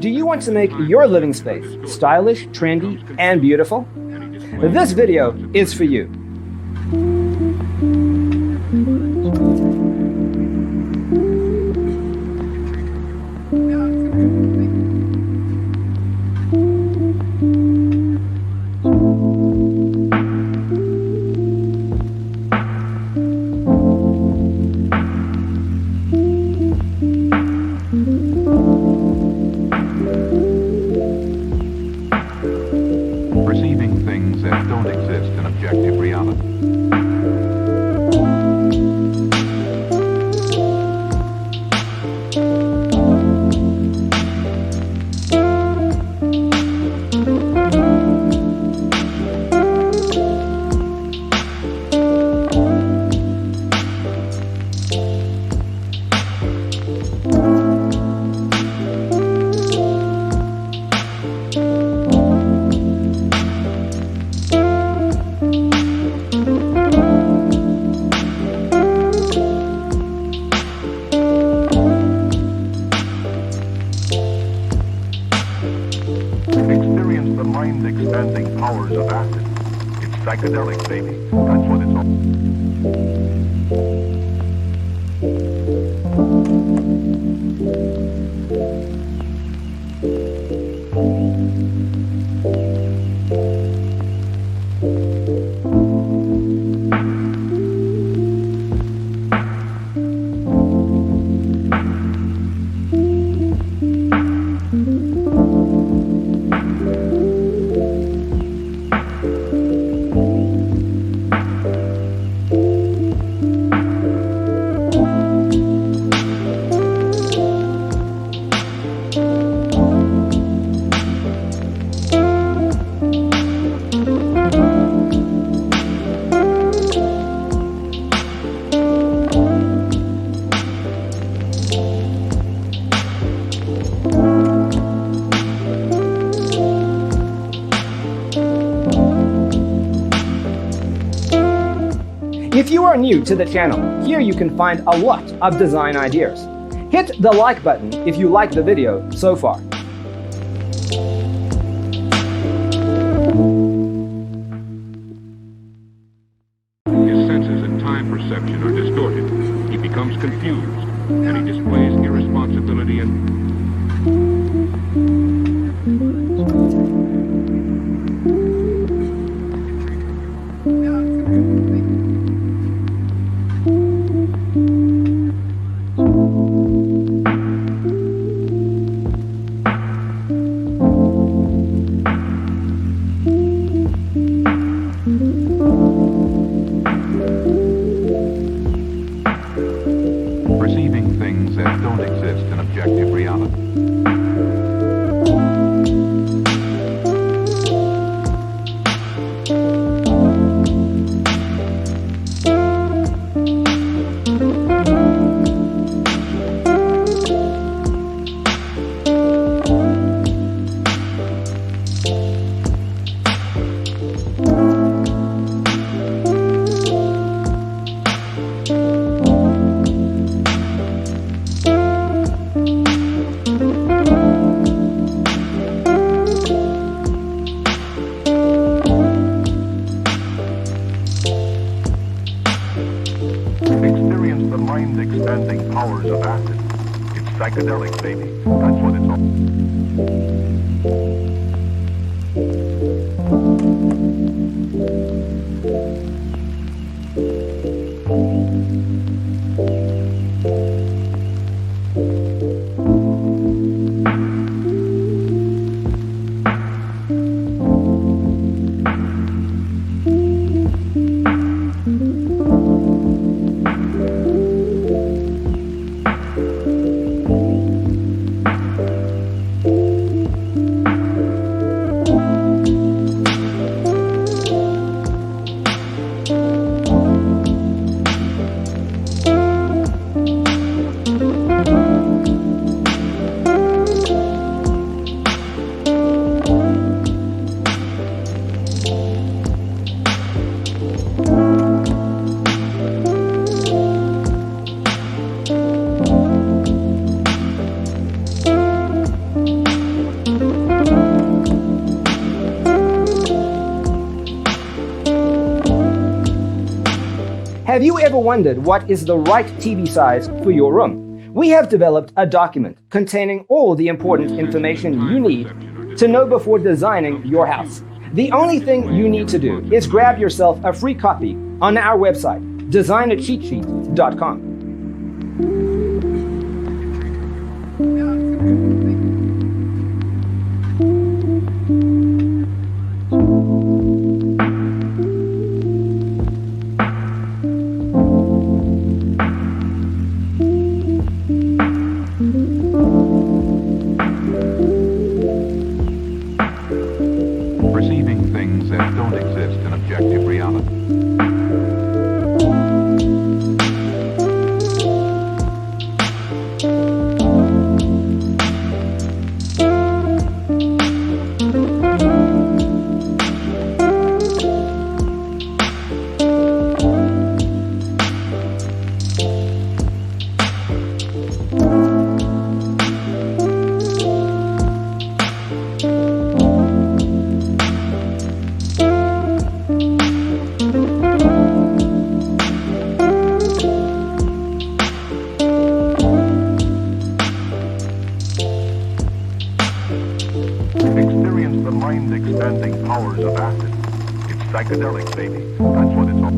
Do you want to make your living space stylish, trendy, and beautiful? This video is for you. Perceiving things that don't exist in objective reality. Experience the mind-expanding powers of acid. It's psychedelic, baby. That's what it's all. If you are new to the channel, here you can find a lot of design ideas. Hit the like button if you like the video so far. His senses and time perception are distorted. He becomes confused, and he displays irresponsibility and... perceiving things that don't exist in objective reality. Experience the mind-expanding powers of acid. It's psychedelic, baby. That's what it's all. Have you ever wondered what is the right TV size for your room? We have developed a document containing all the important information you need to know before designing your house. The only thing you need to do is grab yourself a free copy on our website, designercheatsheet.com. Perceiving things that don't exist in objective reality. Experience the mind-expanding powers of acid. It's psychedelic, baby. That's what it's all.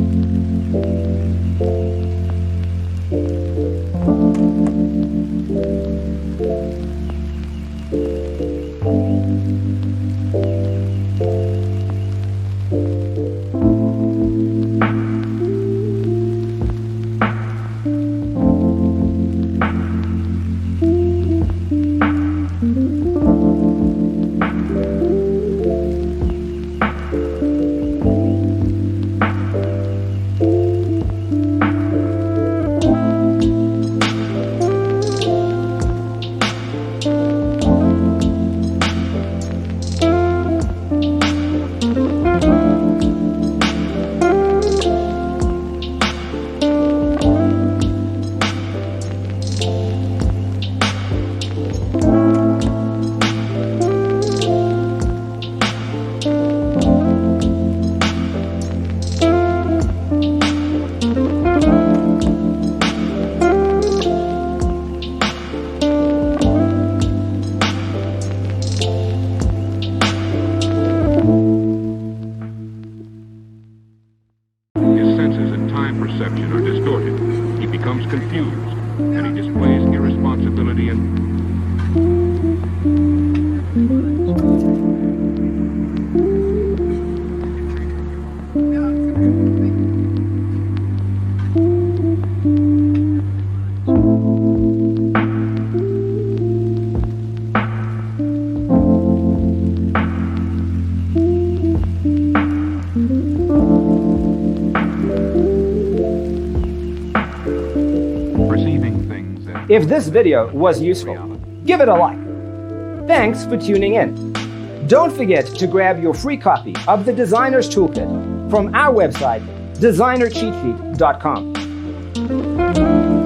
Perception are distorted. He becomes confused, and he displays irresponsibility and If this video was useful, give it a like. Thanks for tuning in. Don't forget to grab your free copy of the Designer's Toolkit from our website, designercheatsheet.com.